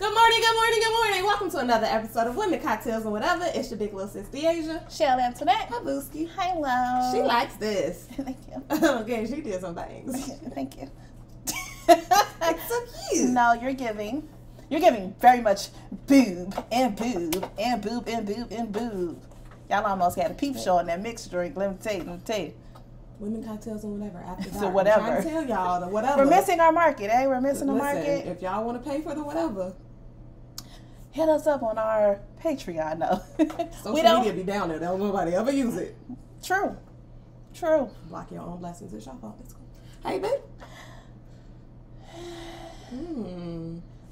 Good morning, good morning, good morning. Welcome to another episode of Women, Cocktails, and Whatever. It's your big little sis, De'Azia. Chelle De'Azia. Hi, Booski. Hello. She likes this. Thank you. Okay, she did some things. Thank you. It's so cute. No, you're giving very much boob and boob and boob and boob and boob. Y'all almost had a peep show in that mixed drink. Let me tell you. Women, Cocktails, and Whatever. After that, So whatever. I'm trying to tell y'all the whatever. We're missing our market, eh? We're missing the Listen, market. if y'all want to pay for the whatever, Hit us up on our Patreon, though. social media be down there. Don't nobody ever use it. True. Block your own blessings. It's your fault. It's cool. Hey, babe.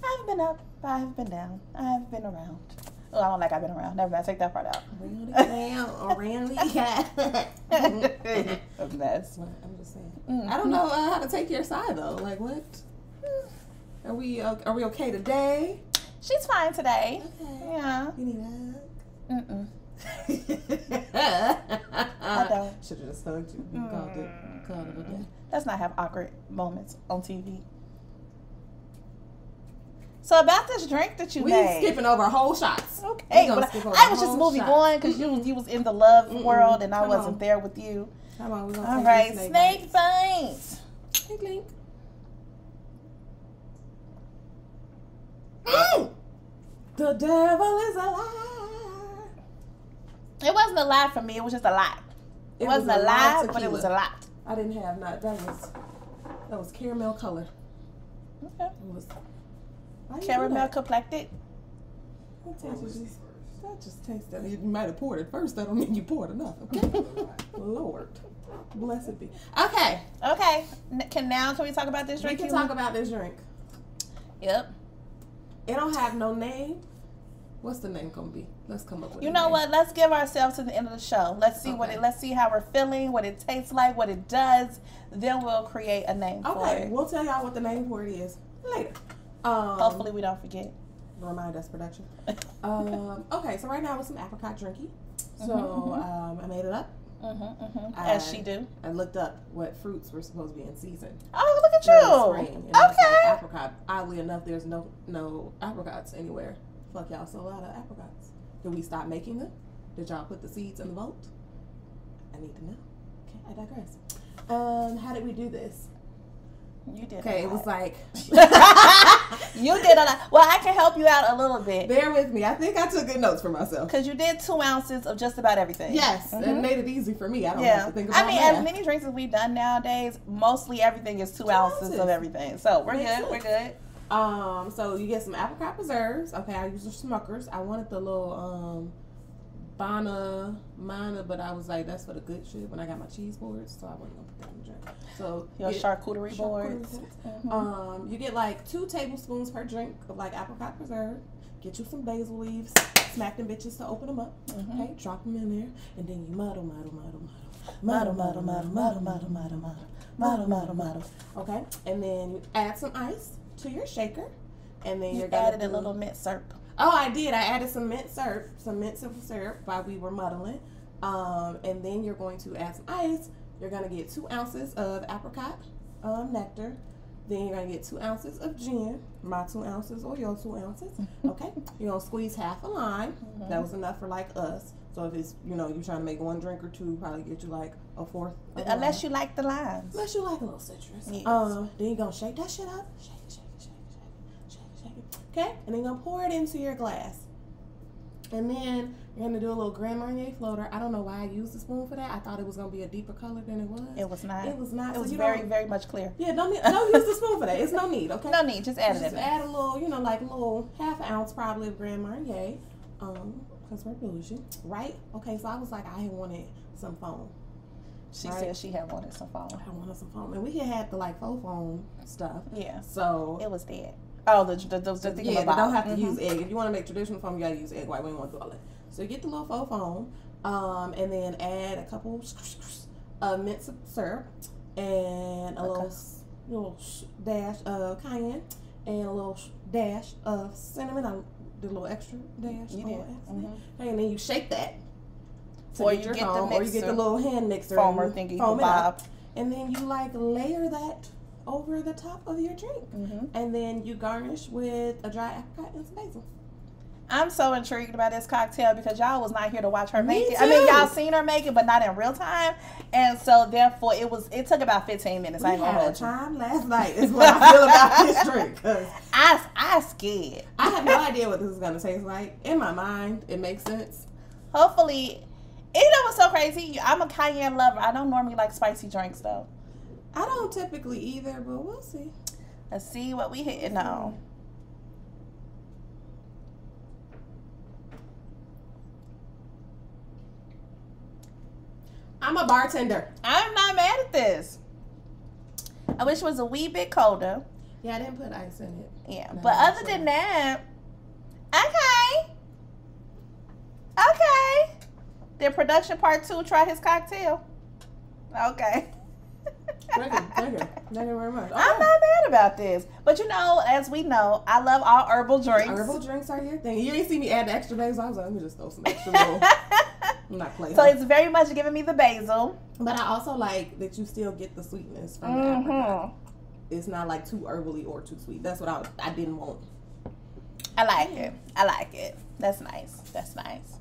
I've been up. I've been down. I've been around. Oh, I don't like I've been around. Never mind. Take that part out. Around the cat. A mess. I'm just saying. I don't know how to take your side though. Like what? Are we okay today? She's fine today. Okay. Yeah. You need a hug? I don't. Should have just hugged you. You called it a day. Let's not have awkward moments on TV. So about this drink that you made. We skipping over whole shots. Okay, but I was just moving on because you was in the love world and I wasn't there with you. Come on, we're gonna all take right, these snake bites. Snake link. The devil is a liar. It wasn't a lie for me. It was just a lot. It wasn't a lie, but it was a lot. I didn't have that. That was caramel color. Okay. It was caramel complected. That just tastes that. You might have poured it first. That don't mean you poured enough. Okay. Lord, blessed be. Okay. Okay. Can we talk about this drink? We can talk about this drink. Yep. It don't have no name. What's the name gonna be? Let's come up with. You know what? Let's give ourselves to the end of the show. Let's see let's see how we're feeling, what it tastes like, what it does. Then we'll create a name for it. Okay, we'll tell y'all what the name for it is later. Hopefully we don't forget. Remind us, production. Okay, so right now it's some apricot drinky. So I made it up. As she do. I looked up what fruits were supposed to be in season. Oh, look at you. Spring, and okay. Apricot. Oddly enough, there's no apricots anywhere. Fuck y'all, so a lot of apricots. Did we stop making them? Did y'all put the seeds in the vault? I need to know. Okay, I digress. How did we do this? You did. Okay, it was like you did a lot. Well, I can help you out a little bit. Bear with me. I think I took good notes for myself. Because you did 2 ounces of just about everything. Yes, it made it easy for me. I don't have to think about that. As many drinks as we've done nowadays, mostly everything is 2 ounces of everything. So we're good. We're good. So you get some apricot preserves. Okay, I used the Smuckers. I wanted the little Mana, but I was like, that's for the good shit when I got my cheese boards, so I wasn't gonna put that in the drink. So your charcuterie boards. You get like 2 tablespoons per drink of like apricot preserve. Get you some basil leaves, smack them bitches to open them up. Okay, drop them in there, and then you muddle. Okay, and then you add some ice to your shaker, and then you're added a little mint syrup. Oh, I did. I added some mint simple syrup while we were muddling. And then you're going to add some ice. You're going to get 2 ounces of apricot nectar. Then you're going to get 2 ounces of gin, my 2 ounces or your 2 ounces. Okay. You're going to squeeze half a lime. That was enough for like us. So if it's, you're trying to make 1 drink or 2, probably get you like a 4th. Unless you like the limes. Unless you like a little citrus. Yes. Then you're going to shake that shit up. Shake it. Okay, and then you're gonna pour it into your glass. And then you're gonna do a little Grand Marnier floater. I don't know why I used the spoon for that. I thought it was gonna be a deeper color than it was. It was not. It was not. It was very, very much clear. Yeah, don't use the spoon for that. It's no need, okay? No need, just add it in. Just add a little, like a little half ounce probably of Grand Marnier. Because we're bougie. Right? Okay, so I was like, I had wanted some foam. She said she had wanted some foam. I wanted some foam. And we had the like faux foam stuff. Yeah. So it was dead. Oh, the thing you don't have to use egg. If you want to make traditional foam, you gotta use egg white. We don't want to do all that. So you get the little faux foam, and then add a couple of mint syrup and a little dash of cayenne and a little dash of cinnamon. I did a little extra dash. You did. Okay, and then you shake that. Or you get the mixer, or you get the little hand mixer foamer thingy, foam it bob, and then you like layer that over the top of your drink. And then you garnish with a dry apricot and some basil. I'm so intrigued by this cocktail because y'all was not here to watch her make it. Too. I mean, y'all seen her make it, but not in real time. And so, therefore, it took about 15 minutes. I ain't gonna hold you. Time last night is what I feel about this drink. Cause I scared. I have no idea what this is gonna taste like. In my mind, it makes sense. Hopefully, you know what's so crazy? I'm a Cayenne lover. I don't normally like spicy drinks though. I don't typically either, but we'll see. Let's see what we hitting on. I'm a bartender. I'm not mad at this. I wish it was a wee bit colder. Yeah, I didn't put ice in it. Yeah, but other than that, okay. Did production part 2 try his cocktail? Okay. Thank you. Thank you very much. Okay. I'm not mad about this. But you know, as we know, I love all herbal drinks. Herbal drinks are your thing. You didn't see me add the extra basil. I was like, let me just throw some extra little. I'm not playing. So it's very much giving me the basil. But I also like that you still get the sweetness from the apricot. It's not like too herbally or too sweet. That's what I didn't want. I like it. I like it. That's nice. That's nice.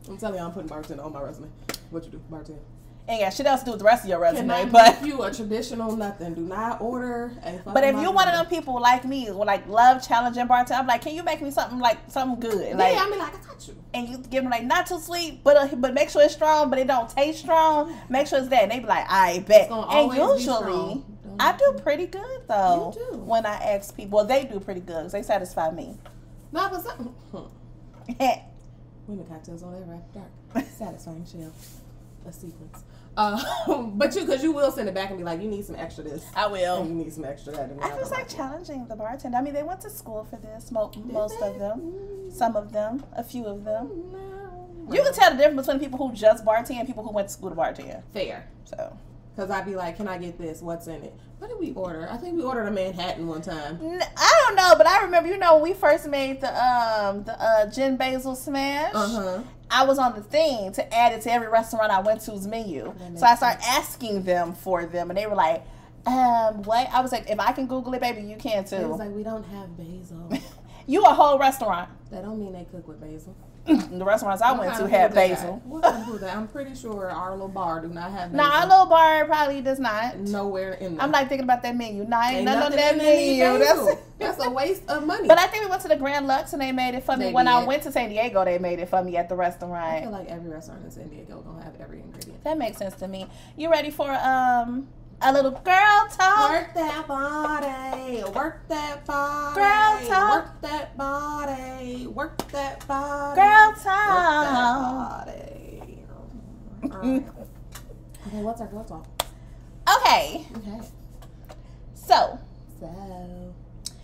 I'm telling you, I'm putting bartender on my resume. What you do, bartender? Ain't got shit else to do with the rest of your resume, Cannot but make you a traditional nothing. Do not order a fucking but if you're one of margarita. them people like me who like love challenging bartender, I'm like, can you make me something good? Like, yeah, I mean, like, I got you. and you give them like not too sweet, but make sure it's strong, but it don't taste strong. Make sure it's that, and they be like, I bet. And usually, I do pretty good though. You do. When I ask people, well, they do pretty good because they satisfy me. No, but something. Women cocktails on ever after dark. Satisfying Chelle. A sequence. But because you will send it back and be like, you need some extra this. I will. And you need some extra that. I just like challenging the bartender. I mean, they went to school for this. Most of them, some of them, a few of them. No. You can tell the difference between people who just bartend and people who went to school to bartend. Fair. So. Because I'd be like, can I get this? What's in it? What did we order? I think we ordered a Manhattan one time. I don't know, but I remember, when we first made the gin basil smash. I was on the thing to add it to every restaurant I went to's menu. So I started asking them for them, and they were like, what? I was like, if I can Google it, baby, you can too. It was like, we don't have basil. You a whole restaurant. That don't mean they cook with basil. The restaurants I went to had basil. What kind of food that? I'm pretty sure our little bar do not have basil. No, our little bar probably does not. Nowhere in there. I'm like thinking about that menu. No, ain't none on nothing that in there need menu. basil. That's a waste of money. But I think we went to the Grand Lux and they made it for me. They When I did. went to San Diego, they made it for me at the restaurant. I feel like every restaurant in San Diego gonna have every ingredient. That makes sense to me. You ready for a little girl talk? Work that body, work that body, Girl talk. work that body, work that body, Girl work talk. that body. Alright. Okay, what's our girl talk? Okay. Okay. So.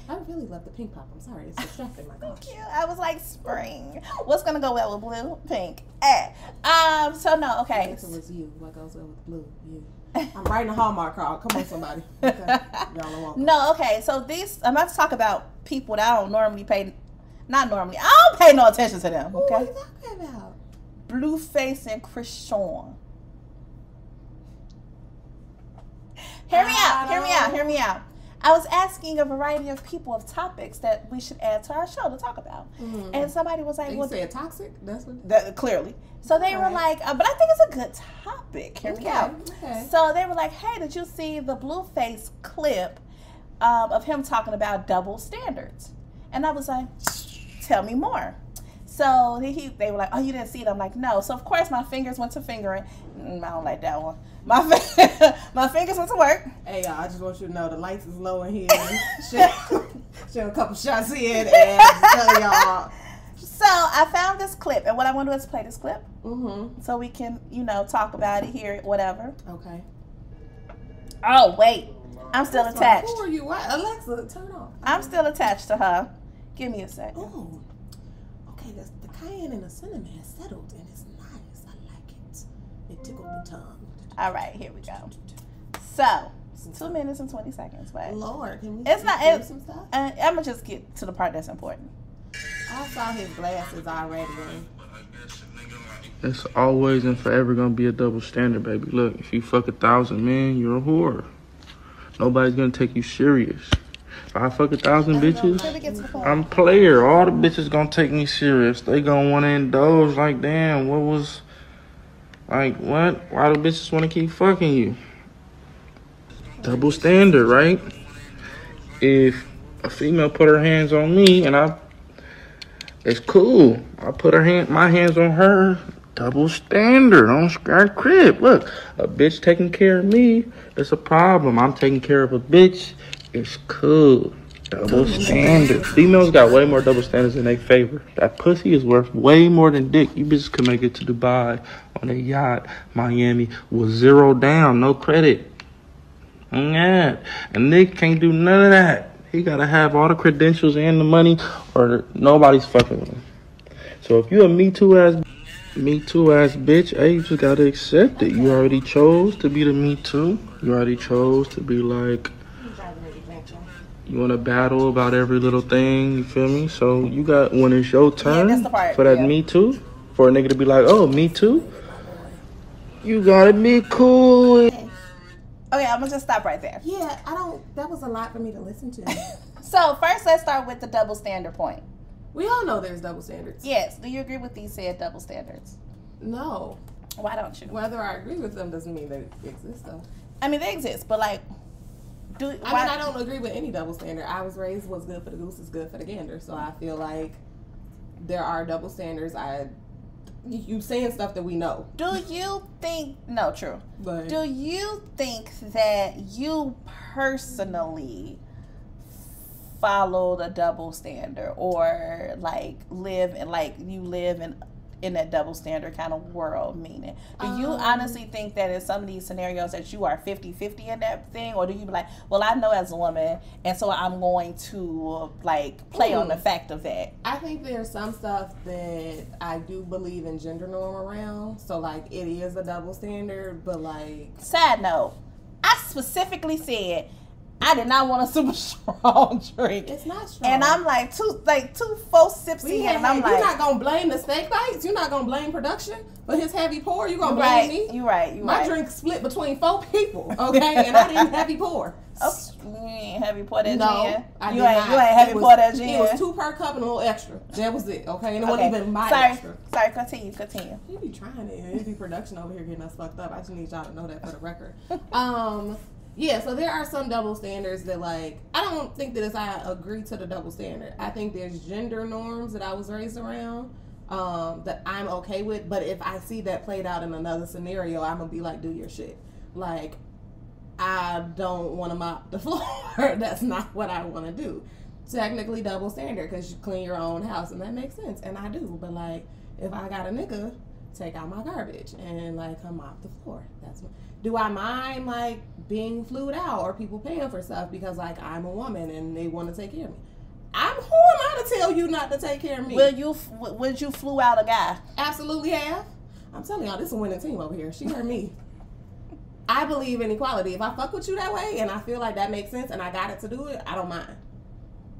I really love the pink pop. I'm sorry, it's distracting my gosh. Cute. I was like spring. What's gonna go well with blue? Pink. So no, okay. It was you. What goes well with blue? You. I'm writing a Hallmark card. Come on, somebody. Okay. Y'all are welcome. No, okay. So I'm about to talk about people that I don't normally pay. Not normally. I don't pay no attention to them. Okay. What are you talking about? Blueface and Chrisean. Hear me out. I was asking a variety of people of topics that we should add to our show to talk about. And somebody was like, you said toxic? That's what? Clearly. So they were like, but I think it's a good topic. Hear me out. Okay. So they were like, hey, did you see the Blueface clip of him talking about double standards? And I was like, tell me more. So they were like, oh, you didn't see it? I'm like, no. So, of course, my fingers went to fingering. I don't like that one. My fingers went to work. Hey, y'all, I just want you to know the lights is low in here. Share a couple shots in and tell y'all. So, I found this clip. And what I want to do is play this clip. So we can, talk about it, hear it, whatever. Okay. Oh, wait. I'm still attached. Who are you? What? Alexa, turn off. I'm still attached to her. Give me a second. Oh. Okay, the cayenne and the cinnamon has settled and it's nice. I like it. It tickled the tongue. All right, here we go. So, 2 minutes and 20 seconds. But Lord, can we do some stuff? I'm going to just get to the part that's important. I saw his glasses already. It's always and forever gonna be a double standard, baby. Look, if you fuck 1,000 men, you're a whore. Nobody's gonna take you serious. If I fuck 1,000 bitches, I'm point. player. All the bitches gonna take me serious. They gonna wanna indulge like, damn, what was, like, what? Why do bitches wanna keep fucking you? Double standard, right? If a female put her hands on me and it's cool. I put my hands on her. Double standard on Scrap Crib. Look, a bitch taking care of me, it's a problem. I'm taking care of a bitch, it's cool. Double standard. Females got way more double standards in their favor. That pussy is worth way more than dick. You bitches can make it to Dubai on a yacht, Miami, with 0 down, no credit. Yeah. And Nick can't do none of that. He gotta have all the credentials and the money, or nobody's fucking with him. So if you a Me Too ass bitch, hey, you just gotta accept it. You already chose to be the Me Too. You already chose to be like, you want to battle about every little thing, you feel me? So you got, when it's your turn for that Me Too, for a nigga to be like, oh, Me Too, you gotta be cool. Okay, I'm gonna just stop right there. Yeah, that was a lot for me to listen to. So first, let's start with the double standard point. We all know there's double standards. Yes. Do you agree with these said double standards? No. Why don't you? Whether I agree with them doesn't mean they exist, though. I mean, they exist, but like, I don't agree with any double standard. I was raised, what's good for the goose is good for the gander. So I feel like there are double standards. You saying stuff that we know. Do you think, no, true. But do you think that you personally followed a double standard, or like live in that double standard kind of world? Meaning, do you honestly think that in some of these scenarios that you are 50-50 in that thing, or do you be like, well, I know as a woman, and so I'm going to like play on the fact of that? I think there's some stuff that I do believe in gender norm around, so like it is a double standard, but like, side note, I specifically said I did not want a super strong drink. It's not strong. And I'm like two full sips in, and I'm like, you're not gonna blame the steak bites. You're not gonna blame production for his heavy pour. You're gonna blame me. You're right. My drink split between 4 people. Okay, and I didn't heavy pour. Oh, you ain't heavy pour that no, gin. I you did ain't not. You ain't heavy pour that gin. It was 2 per cup and a little extra. That was it. Okay, and it wasn't even my extra. Sorry. Continue. You be trying it. It be production over here getting us fucked up. I just need y'all to know that for the record. Yeah, so there are some double standards that, like, I don't think that I agree to the double standard. I think there's gender norms that I was raised around that I'm okay with. But if I see that played out in another scenario, I'm going to be like, do your shit. Like, I don't want to mop the floor. That's not what I want to do. Technically double standard because you clean your own house, and that makes sense. And I do. But, like, if I got a nigga, take out my garbage and, like, come mop the floor. That's what. Do I mind, like, being flued out or people paying for stuff because, like, I'm a woman and they want to take care of me? Who am I to tell you not to take care of me? Would you flew out a guy? Absolutely have. I'm telling y'all, this is a winning team over here. She heard me. I believe in equality. If I fuck with you that way and I feel like that makes sense and I got it to do it, I don't mind.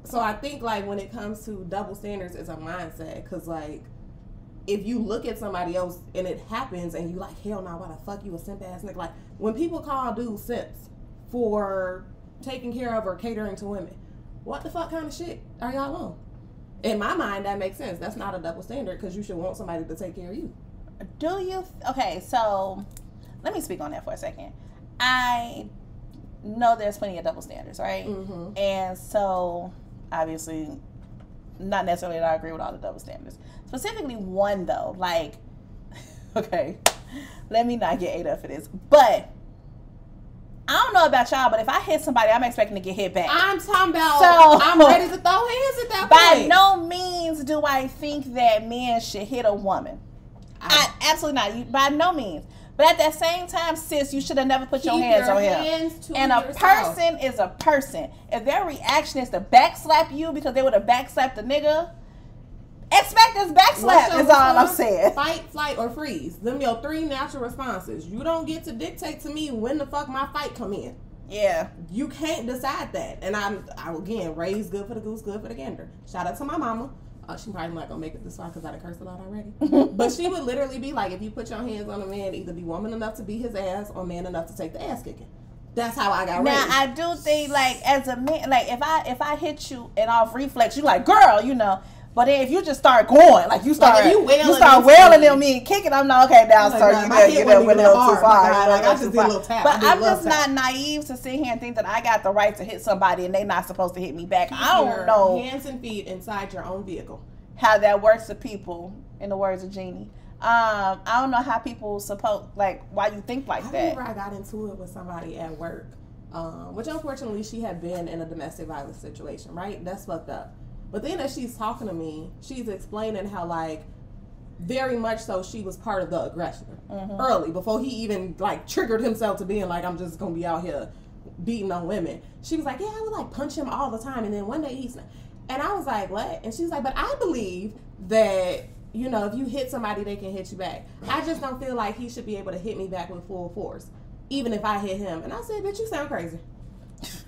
So I think, like, when it comes to double standards, it's a mindset. Because, like, if you look at somebody else and it happens and you like, hell no, why the fuck you a simp ass nigga? Like, when people call dudes simps for taking care of or catering to women, what the fuck kind of shit are y'all on? In my mind, that makes sense. That's not a double standard because you should want somebody to take care of you. Do you? Okay, so let me speak on that for a second. I know there's plenty of double standards, right? Mm-hmm. And so, obviously, not necessarily that I agree with all the double standards. Specifically one, though, like, okay, let me not get ate up for this, but I don't know about y'all, but if I hit somebody, I'm expecting to get hit back. I'm talking about, I'm ready to throw hands at that By point. no means do I think that men should hit a woman. I absolutely not. By no means. But at that same time, sis, you should have never put your hands on him. And a person is a person. If their reaction is to backslap you because they would have backslapped the nigga, expect this backslap is all I'm saying. Fight, flight, or freeze. Them your 3 natural responses. You don't get to dictate to me when the fuck my fight come in. Yeah. You can't decide that. And I again, raised good for the goose, good for the gander. Shout out to my mama. She probably not gonna make it this far because I done cursed a lot already. But she would literally be like, if you put your hands on a man, either be woman enough to beat his ass or man enough to take the ass kicking. That's how I got now, raised. I do think, like, as a man, like, if I hit you and off reflex, you like, girl, you know. But then if you just start going, like you start wailing on me and kicking, I'm not okay now, sir. You went a little too far. Like I just did a little tap. But I'm just not naive to sit here and think that I got the right to hit somebody and they not supposed to hit me back. I don't know hands and feet inside your own vehicle. How that works to people, in the words of Jeannie. I don't know how people why you think like that. I remember I got into it with somebody at work, which unfortunately she had been in a domestic violence situation, right? That's fucked up. But then as she's talking to me, she's explaining how, like, very much so she was part of the aggression early, before he even, like, triggered himself to being like, I'm just going to be out here beating on women. She was like, yeah, I would, like, punch him all the time. And then one day he's... And I was like, what? And she was like, but I believe that, you know, if you hit somebody, they can hit you back. I just don't feel like he should be able to hit me back with full force, even if I hit him. And I said, bitch, you sound crazy.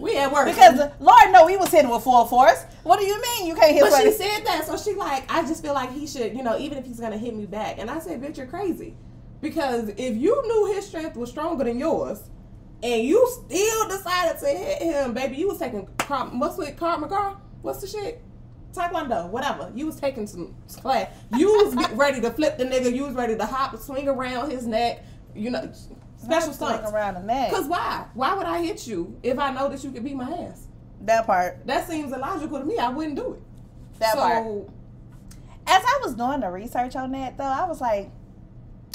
We at work. Because Lord know he was hitting with full force. What do you mean you can't hit? But she said that, so she like, I just feel like he should, you know, even if he's gonna hit me back. And I said, bitch, you're crazy. Because if you knew his strength was stronger than yours, and you still decided to hit him, baby, you was taking what's with Carl McGraw? What's the shit? Taekwondo, whatever. You was taking some class. You was ready to flip the nigga. You was ready to hop and swing around his neck. You know. Special stunts. Around the neck. Because why? Why would I hit you if I know that you could beat my ass? That part. That seems illogical to me. I wouldn't do it. That part. As I was doing the research on that, though, I was like,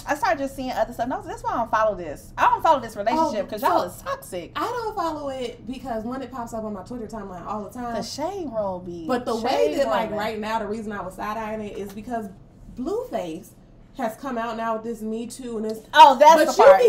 I started just seeing other stuff. And I was like, that's why I don't follow this. I don't follow this relationship because y'all is toxic. I don't follow it because one, it pops up on my Twitter timeline all the time. The shade roll be. But the way that, like, right now, the reason I was side-eyeing it is because Blueface has come out now with this MeToo and this. Oh, that's the part.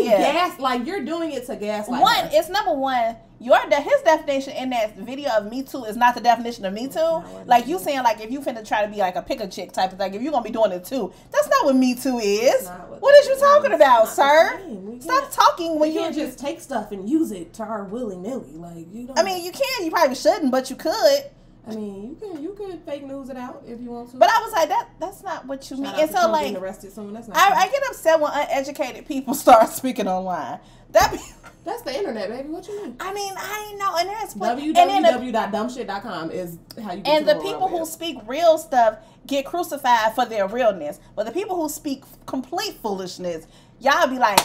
Like, you're doing it to gaslight. One, it's number one. His definition in that video of MeToo is not the definition of MeToo. Like you saying, like if you finna try to be like a pick a chick type of thing, if you're gonna be doing it too, that's not what MeToo is. What is you talking about, sir? Stop talking when you can't just take stuff and use it to our willy nilly. Like you don't. I mean, you can. You probably shouldn't, but you could. I mean, you could fake news it out if you want to. But I was like, that's not what you mean. And so, like, arrested soon. That's not I get upset when uneducated people start speaking online. That's the internet, baby. What you mean? I mean, I know, and that's www.dumbshit.com is how you get and the people who speak real stuff get crucified for their realness. But the people who speak complete foolishness, y'all be like,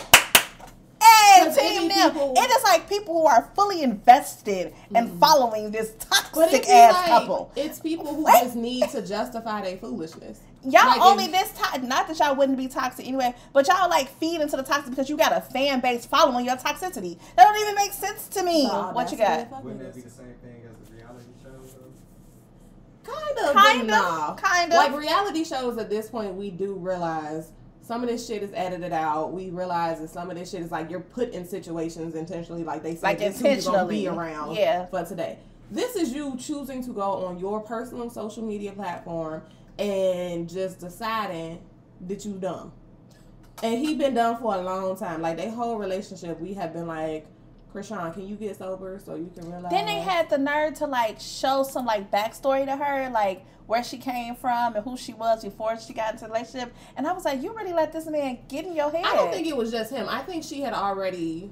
hey, team them. It is like people who are fully invested in following this toxic ass couple. It's people who just need to justify their foolishness. Y'all like only not that y'all wouldn't be toxic anyway, but y'all like feed into the toxic because you got a fan base following your toxicity. That don't even make sense to me. What you got? Wouldn't that be the same thing as the reality shows though? Kind of. Like reality shows at this point, we do realize some of this shit is edited out. We realize that some of this shit is like you're put in situations intentionally, like they say, like this is gonna be around for today. This is you choosing to go on your personal social media platform and just deciding that you dumb. And he been dumb for a long time. Like, their whole relationship, we have been like, Chrisean, can you get sober so you can realize? Then they had the nerve to, like, show some, like, backstory to her, like, where she came from and who she was before she got into the relationship. And I was like, you really let this man get in your head. I don't think it was just him. I think she had already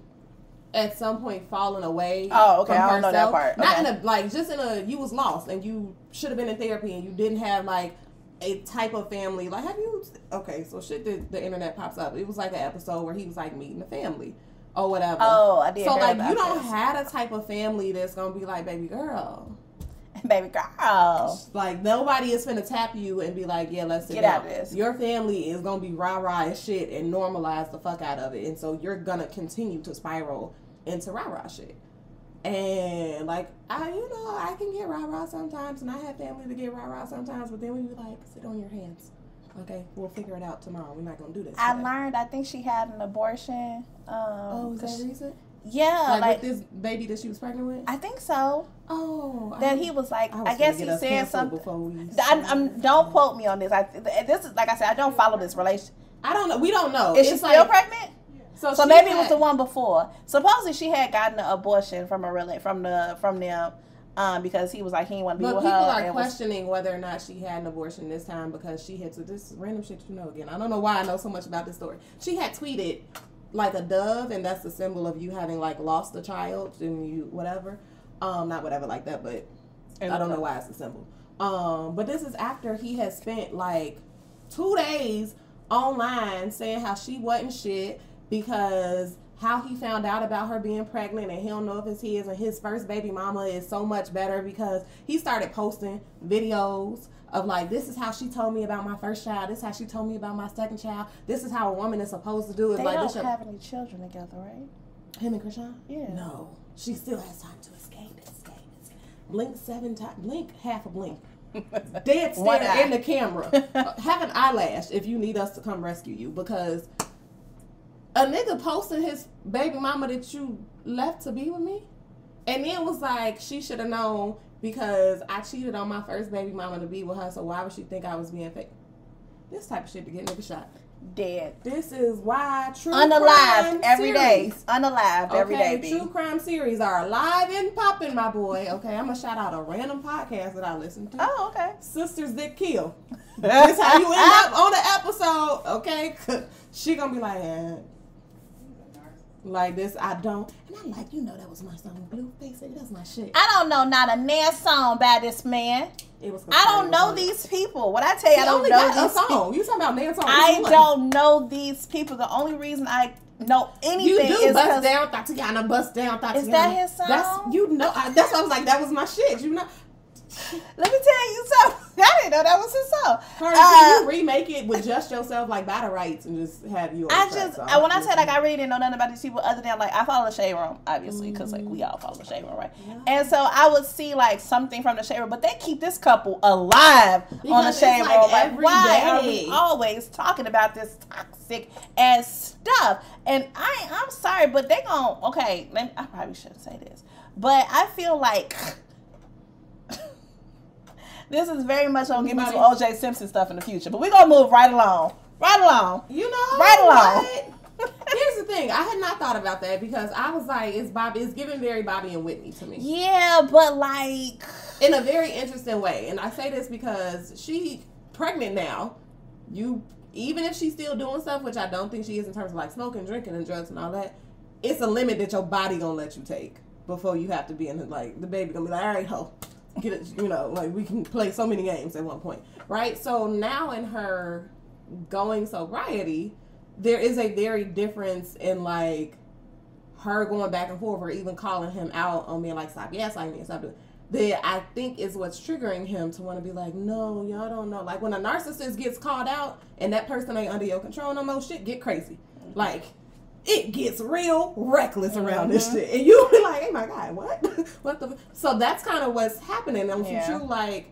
at some point fallen away. Oh, okay. From I don't know that part. Not in a, like, just in a, you was lost and you should have been in therapy and you didn't have, like, a type of family. Like, have you, okay, so shit that the internet pops up. It was like an episode where he was like meeting a family or whatever. Oh, I did. So, like, you don't have a type of family that's gonna be like, baby girl. Baby girl. Like, nobody is finna tap you and be like, yeah, let's sit get down. Out of this. Your family is gonna be rah-rah as shit and normalize the fuck out of it. And so you're gonna continue to spiral into rah-rah shit. And, like, I can get rah-rah sometimes, and I have family to get rah-rah sometimes, but then we be like, sit on your hands. Okay, we'll figure it out tomorrow. We're not going to do this today. I think she had an abortion. Is that recent? Yeah. Like with this baby that she was pregnant with? I think so. Oh. That he was like, I guess he said something. Don't quote me on this. This is, like I said, I don't follow this relationship. I don't know. We don't know. Is she still pregnant? So maybe it was the one before. Supposedly she had gotten an abortion from them because he was like he didn't want to be with her. But people are questioning whether or not she had an abortion this time because she had to this random shit again. I don't know why I know so much about this story. She had tweeted like a dove, and that's the symbol of you having like lost a child and you whatever. Not whatever like that, but I don't know why it's a symbol. But this is after he has spent like 2 days online saying how she wasn't shit because how he found out about her being pregnant and he don't know if it's his, and his first baby mama is so much better because he started posting videos of like, this is how she told me about my first child, this is how she told me about my second child, this is how a woman is supposed to do it. They like, don't have any children together, right? Him and Chrisean? Yeah. No. She still has time to escape. Blink 7 times. Blink half a blink. Dead stare in the camera. Have an eyelash if you need us to come rescue you, because a nigga posting his baby mama that you left to be with me, and then was like, she should have known because I cheated on my first baby mama to be with her, so why would she think I was being fake? This type of shit to get nigga shot. Dead. This is why true unalived crime every day. series, Unalived every day. Okay, true crime series are alive and popping, my boy. Okay, I'm gonna shout out a random podcast that I listen to. Oh, okay. Sisters That Kill. That's how you end up on the episode. Okay, she gonna be like this. I don't, and I like, you know, that was my song, Blueface. That's my shit. I don't know not a damn song by this man. It was. I don't know these people. When I tell you, I don't know these people. You talking about dance song? I don't know these people. The only reason I know anything you do is bust down, Tatiana. Bust down, Tatiana. Is that his song? That's, you know. That's why I was like, that was my shit. You know. Let me tell you something. I didn't know that was his song. Can you remake it with just yourself, like by the rights, and just have you? When I say like I really didn't know nothing about these people other than like I follow the Shade Room, obviously, because like we all follow the Shade Room, right? Yeah. And so I would see like something from the Shade Room, but they keep this couple alive because on the Shade Room. Like, why are we always talking about this toxic ass stuff? And I'm sorry, but they gon' I probably shouldn't say this, but I feel like. This is very much gonna give me some O.J. Simpson stuff in the future, but we're gonna move right along. Right along. You know, right along. Here's the thing: I had not thought about that because I was like, it's giving very Bobby and Whitney to me. Yeah, but like in a very interesting way. And I say this because she pregnant now. Even if she's still doing stuff, which I don't think she is in terms of like smoking, drinking, and drugs and all that, it's a limit that your body gonna let you take before you have to be in the, like, the baby gonna be like, all right, ho. Get it, you know, like we can play so many games at one point, right? So now in her going sobriety, there is a very difference in like her going back and forth or even calling him out on being like, stop gaslighting me, stop doing that. I think is what's triggering him to want to be like, no, y'all don't know. Like when a narcissist gets called out and that person ain't under your control no more, shit get crazy. Like it gets real reckless around this shit. And you be like, hey my God, what? What the? So that's kind of what's happening. And you like,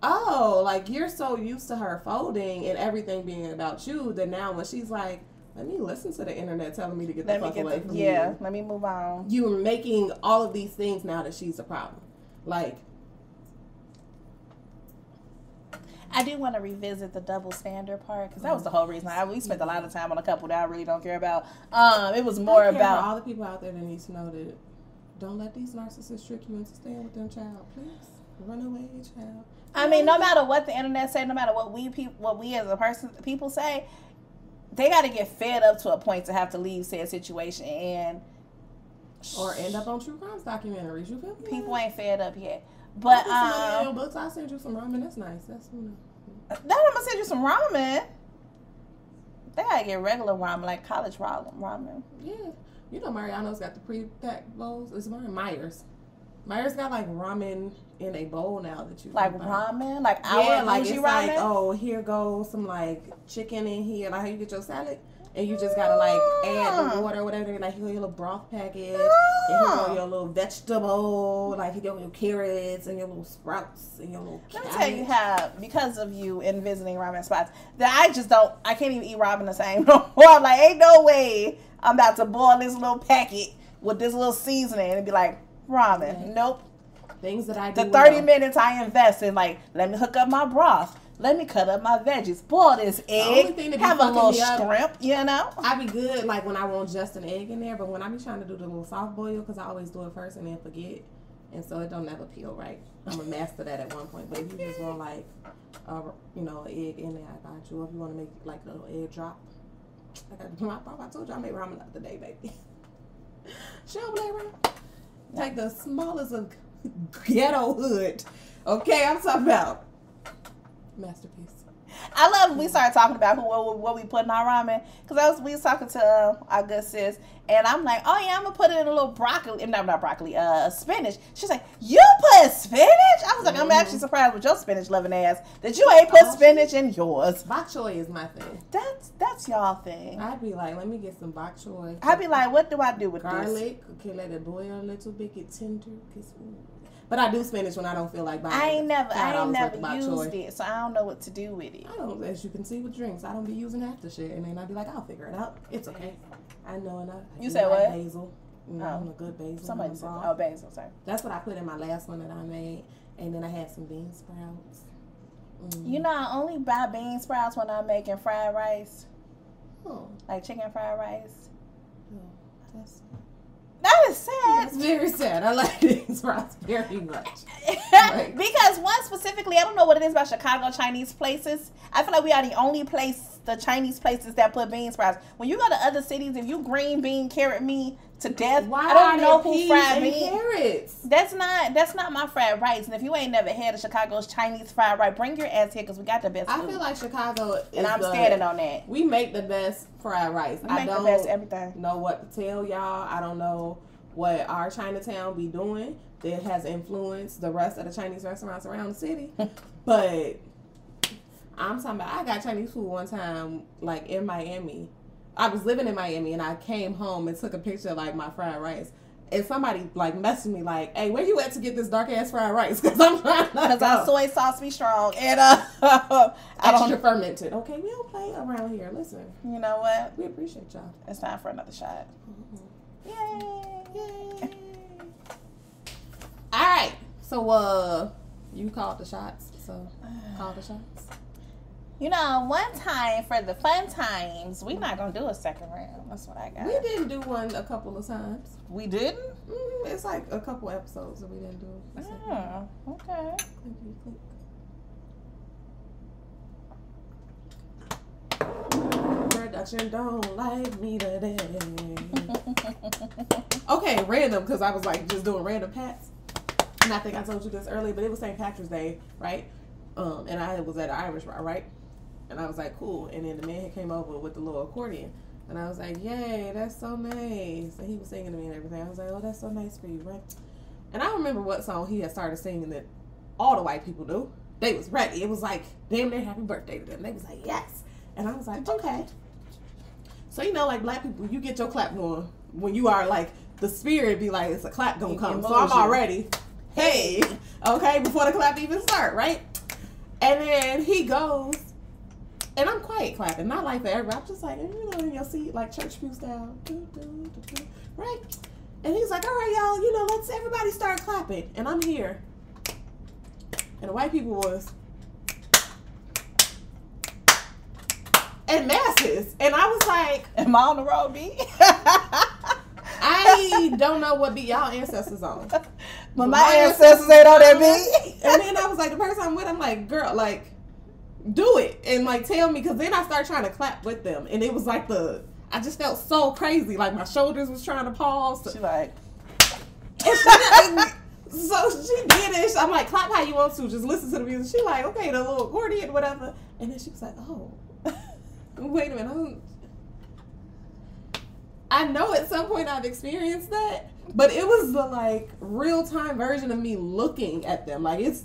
oh, like you're so used to her folding and everything being about you that now when she's like, let me listen to the internet telling me to get the fuck away from you. Yeah, let me move on. You're making all of these things now that she's a problem. Like, I do want to revisit the double standard part because that was the whole reason. We spent a lot of time on a couple that I really don't care about. It was more about all the people out there that need to know that don't let these narcissists trick you into staying with them, child. Please run away, child. I mean, no matter what the internet say, no matter what we as a person, people say, they got to get fed up to a point to have to leave said situation and or end up on true crimes documentaries. You feel me? People ain't fed up yet. But books, I'll send you some ramen. That's nice. That's I'm gonna send you some ramen. They gotta get regular ramen, like college ramen. Yeah, you know Mariano's got the pre-packed bowls. It's Myers. Myers got like ramen in a bowl now that you like ramen, like our like it's ramen? Like, oh, here goes some like chicken in here, like how you get your salad. And you just gotta like add the water or whatever. Like here go your little broth package, and here go your little vegetable, like here go your carrots and your little sprouts and your little cabbage. Let me tell you how, because of you in visiting ramen spots, that I can't even eat ramen the same no more. I'm like, ain't no way I'm about to boil this little packet with this little seasoning and be like, ramen. Yeah. Nope. Things that I do. The 30 minutes I invest in, like, let me hook up my broth. Let me cut up my veggies. Boil this egg. Have a little shrimp, you know? I be good, like, when I want just an egg in there. But when I be trying to do the little soft boil, because I always do it first and then forget. And so it don't never peel right. I'm a master that at one point. But if you just want, like, an egg in there, I got you. If you want to make, like, a little egg drop, I told you I made ramen the other day, baby. She don't play around. Take the smallest of ghetto hood. Okay, I'm talking about masterpiece. I love when we started talking about what we put in our ramen, because we was talking to our good sis, and I'm like, oh yeah, I'm gonna put it in a little broccoli, not broccoli, spinach. She's like, you put spinach? I was like, I'm actually surprised with your spinach loving ass that you ain't put spinach in yours. Bok choy is my thing. That's y'all thing. I'd be like, let me get some bok choy. I'd be like, what do I do with garlic? this? Okay, let it boil a little bit, get tender. But I do spinach when I don't feel like buying it. I ain't never used choy. it, so I don't know what to do with it. I don't, as you can see with drinks, I don't be using half the shit, and then I'd be like, I'll figure it out. It's okay. I know enough. You said what? Basil. I'm a good basil. Somebody said, oh, basil, sorry. That's what I put in my last one that I made, and then I had some bean sprouts. You know, I only buy bean sprouts when I'm making fried rice. Oh. Like chicken fried rice. Oh, that is sad. It's very sad. I like bean sprouts very much. Because one specifically, I don't know what it is about Chicago Chinese places. I feel like we are the only the Chinese places that put bean sprouts. When you go to other cities, if you green bean carrot me to death, I don't know who fried beans. Carrots? That's not my fried rice. And if you ain't never had a Chicago's Chinese fried rice, bring your ass here because we got the best food. I feel like Chicago is and I'm standing on that. We make the best fried rice. I don't the best everything. Know what to tell y'all. I don't know what our Chinatown be doing that has influenced the rest of the Chinese restaurants around the city. But I'm talking about, I got Chinese food one time, like in Miami. I was living in Miami and I came home and took a picture of like my fried rice. And somebody like messaged me like, hey, where you at to get this dark ass fried rice? Because I'm trying to because our soy sauce be strong and extra fermented. Okay, we don't play around here. Listen. You know what? We appreciate y'all. It's time for another shot. Mm-hmm. Yay. All right. So you called the shots. So call the shots. You know, one time for the fun times, we're not going to do a second round. That's what I got. We didn't do one a couple of times. We didn't? It's like a couple episodes that we didn't do. Oh, okay. Production don't like me today. Okay, random, because I was like just doing random pats. And I think I told you this earlier, but it was St. Patrick's Day, right? And I was at an Irish bar, right? And I was like, cool. And then the man came over with the little accordion. And I was like, yay, that's so nice. And he was singing to me and everything. I was like, oh, that's so nice for you, right? And I remember what song he had started singing that all the white people knew. They was ready. It was like, damn near happy birthday to them. They was like, yes. And I was like, okay. So, you know, like black people, you get your clap going when you are like, the spirit be like, it's a clap gonna come. So I'm already, hey, okay, before the clap even start, right? And then he goes, and I'm quiet clapping, not like that. I'm just like, you know, in your seat, like church pew style, right? And he's like, all right, y'all, you know, let's everybody start clapping. And I'm here, and the white people was, and masses, and I was like, am I on the road beat? I don't know what beat y'all ancestors on, but my ancestors ain't on that beat. And then I was like, the person I'm with, I'm like, girl, like, do it and like tell me, because then I started trying to clap with them, and it was like I just felt so crazy, like my shoulders was trying to pause. She like, so she did it. I'm like, clap how you want to, just listen to the music. She like, okay, the little accordion, whatever. And then she was like, oh, wait a minute, I know at some point I've experienced that, but it was the like real time version of me looking at them. Like, it's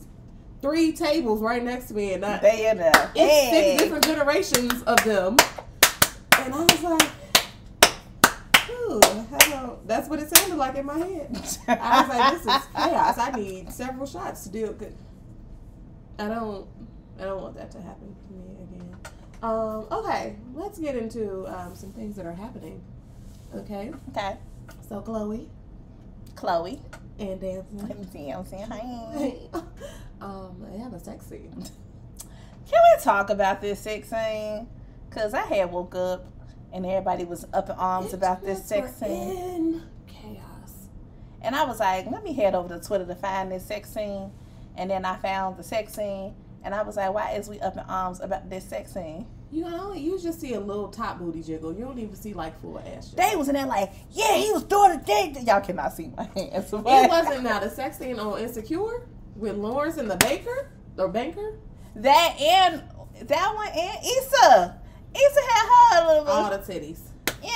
3 tables right next to me, and they in there. It's 6 different generations of them, and I was like, ooh, hello. That's what it sounded like in my head. I was like, this is chaos. I need several shots to deal with it. I don't want that to happen to me again. Okay, let's get into some things that are happening. Okay. So Chloe and dancing. Hi. I have a sex scene. Can we talk about this sex scene? Because I had woke up and everybody was up in arms about this sex scene. In chaos. And I was like, let me head over to Twitter to find this sex scene. And then I found the sex scene. And I was like, why is we up in arms about this sex scene? You just see a little top booty jiggle. You don't even see like full ass shit. They was in there like, yeah, he was doing a thing. Y'all cannot see my hands. It wasn't now the sex scene on Insecure with Lawrence and the banker. That one and Issa. Issa had her little all the titties. Yeah,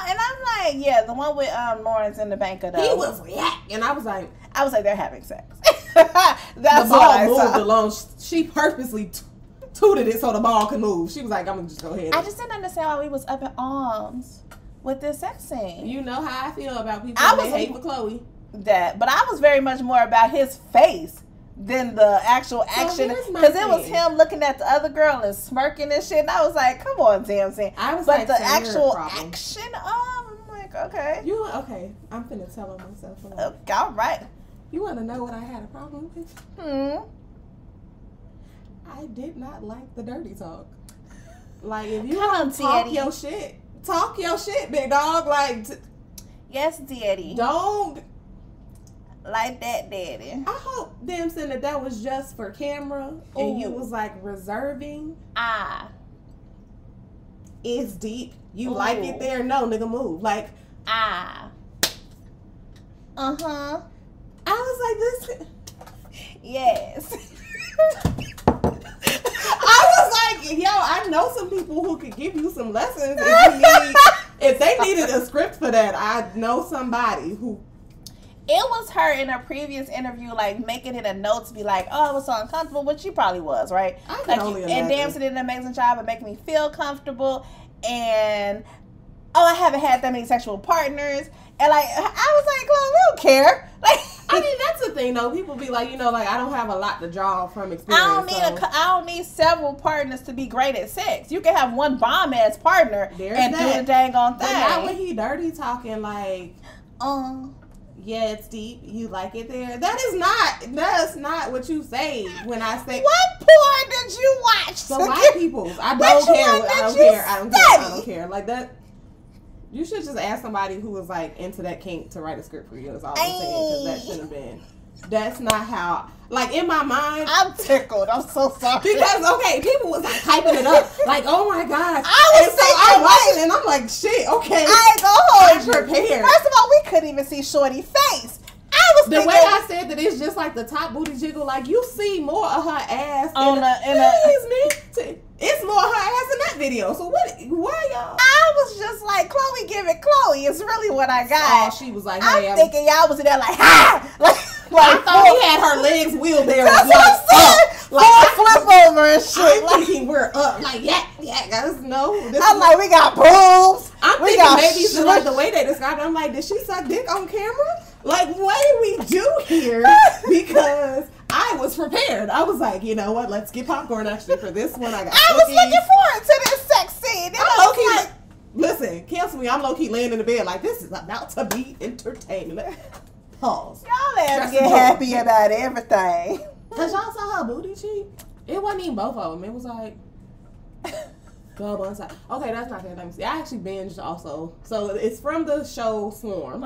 and I'm like, yeah, the one with Lawrence and the banker though. He was and I was like they're having sex. That's the what I ball moved saw. along. She purposely tooted it so the ball could move. She was like, I'm gonna just go ahead. I just didn't understand why we was up in arms with this sex scene. You know how I feel about people that hate for Chloe. But I was very much more about his face than the actual action, because it was him looking at the other girl and smirking and shit, and I was like, come on, Damson. But like, the actual action, I'm like, okay. Okay, I'm finna tell on myself. Okay, all right. You want to know what I had a problem with? I did not like the dirty talk. Like, if you want to talk your shit, big dog. Like, yes, daddy. Don't like that, daddy. I hope, Damson, that was just for camera. And you was like reserving. It's deep. You like it there? No, nigga, move. Like, I was like, this. Yes. I was like, yo, I know some people who could give you some lessons if they needed a script for that. I know somebody who. It was her in a previous interview, like making it a note to be like, "Oh, I was so uncomfortable," which she probably was, right? I can only imagine. And Damson did an amazing job of making me feel comfortable. And I haven't had that many sexual partners. And like, I was like, "Chloe, we don't care." Like, I mean, that's the thing, though. People be like, like, I don't have a lot to draw from experience. I don't need several partners to be great at sex. You can have one bomb ass partner do the dang on thing. But not when he dirty talking like, yeah, it's deep. You like it there. That's not what you say when I say. What porn did you watch? The white people's. I don't care. Like that. You should just ask somebody who was like into that kink to write a script for you. That's all I'm saying, because that shouldn't have been. That's not how. Like, in my mind, I'm tickled. I'm so sorry. Because people was like hyping it up, like, oh my god. I watching, and I'm like, shit. Okay, I ain't gonna hold you. Prepared. First of all, we couldn't even see Shorty's face. The way I said that it's just like the top booty jiggle, like you see more of her ass. It's more of her ass in that video. So why y'all? I was just like, Chloe, give it Chloe. It's really what I got. Oh, she was like, hey, I'm thinking y'all was in there like, ha! Like I thought he had her legs wheelbarrow. That's what I'm saying. Like flip over and shit. I'm thinking we're up. Like, yeah, guys, no. I'm like, we got boobs. I'm thinking maybe it's like the way they described it. I'm like, did she suck dick on camera? Like, what did we do here? Because I was prepared. I was like, you know what? Let's get popcorn actually for this one. I was looking forward to this sex scene. Listen, cancel me. I'm low key laying in the bed like, this is about to be entertainment. Pause. Y'all have to get happy about everything. Cause y'all saw her booty cheek. It wasn't even both of them. It was like, go one side. Okay, that's not fair. Let me see. I actually binged also. So it's from the show Swarm.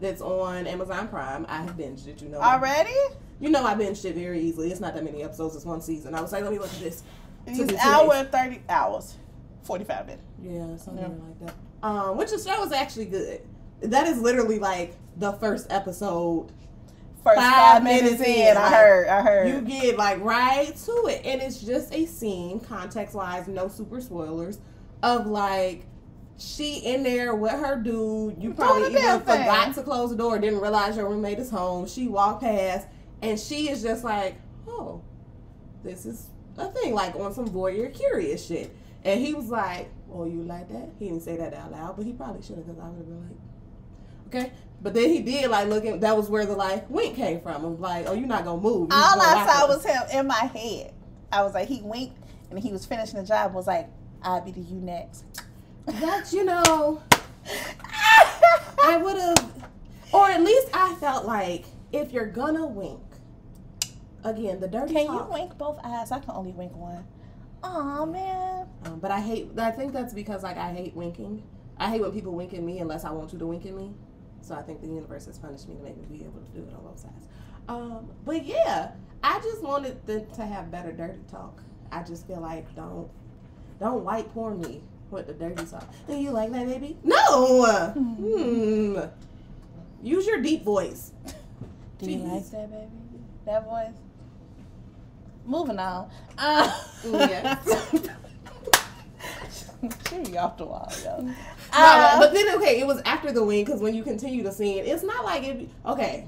That's on Amazon Prime. I have binged it. Already? You know I binged it very easily. It's not that many episodes. It's one season. I was like, let me look at this. It's hour and 30 hours. 45 minutes. Yeah, something like that. Which the show is actually good. That is literally like the first episode. First 5 minutes in, like, I heard. You get like right to it. And it's just a scene, context-wise, no super spoilers, of like, she in there with her dude. You probably even forgot to close the door, didn't realize your roommate is home. She walked past, and she is just like, oh, this is a thing, like on some voyeur curious shit. And he was like, oh, you like that? He didn't say that out loud, but he probably should have, because I would have been like, okay. But then he did like looking. That was where the like wink came from. I'm like, oh, you're not gonna move. All I saw was him in my head. I was like, he winked, and he was finishing the job. Was like, I'll be to you next. That I would have, or at least I felt like if you're gonna wink, again, the dirty. Can you wink both eyes? I can only wink one. Aw, man. But I think that's because like I hate winking. I hate when people wink at me unless I want you to wink at me. So I think the universe has punished me to make me be able to do it on both sides. But yeah, I just wanted them to have better dirty talk. I just feel like Don't white porn me with the dirty sauce. And you like that, baby? No. Use your deep voice. Do you like that, baby? That voice. Moving on. Yes. She off the wall, yo. No, but then okay, it was after the wing because when you continue to see it, it's not like it. Okay.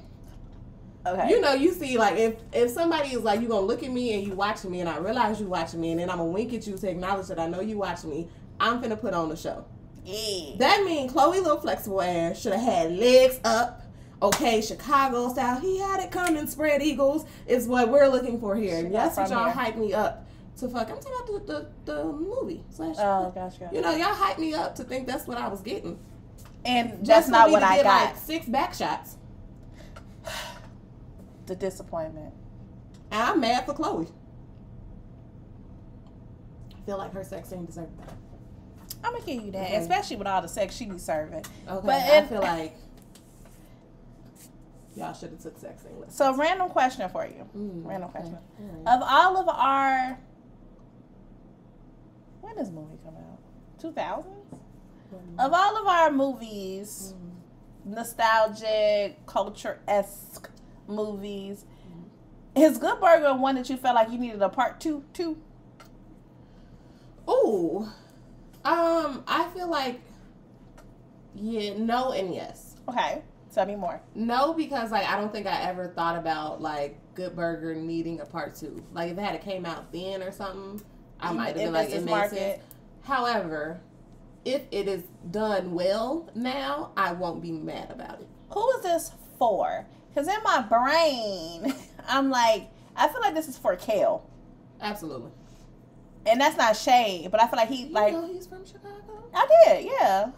Okay. You know, you see, like, if somebody is like, you gonna look at me and you watching me, and I realize you watching me, and then I'm gonna wink at you to acknowledge that I know you watching me, I'm finna put on the show. Yeah. That means Chloe Little Flexible ass should have had legs up. Okay, Chicago style. He had it coming, spread eagles is what we're looking for here. And that's what y'all hype me up to fuck. I'm talking about the movie slash. Oh, gotcha. You know, y'all hype me up to think that's what I was getting. And that's not what I got. Like 6 backshots. The disappointment. And I'm mad for Chloe. I feel like her sex scene deserved that. I'm gonna give you that, Okay. Especially with all the sex she be serving. Okay, but I feel like y'all should have took sex scene. So, random question for you. Random question. Okay. Of all of our, when does movie come out? 2000s. Of all of our movies, nostalgic, culture-esque movies, is Good Burger one that you felt like you needed a part 2 to? Ooh. I feel like no and yes. Okay. Tell me more. No, because like I don't think I ever thought about like Good Burger needing a part 2. Like if it had came out then or something, I might have been like it makes sense. However, if it is done well now, I won't be mad about it. Who is this for? Because in my brain, I'm like, I feel like this is for Kale. Absolutely. And that's not shade, but I feel like he You like. know he's from Chicago? I did, yeah. I did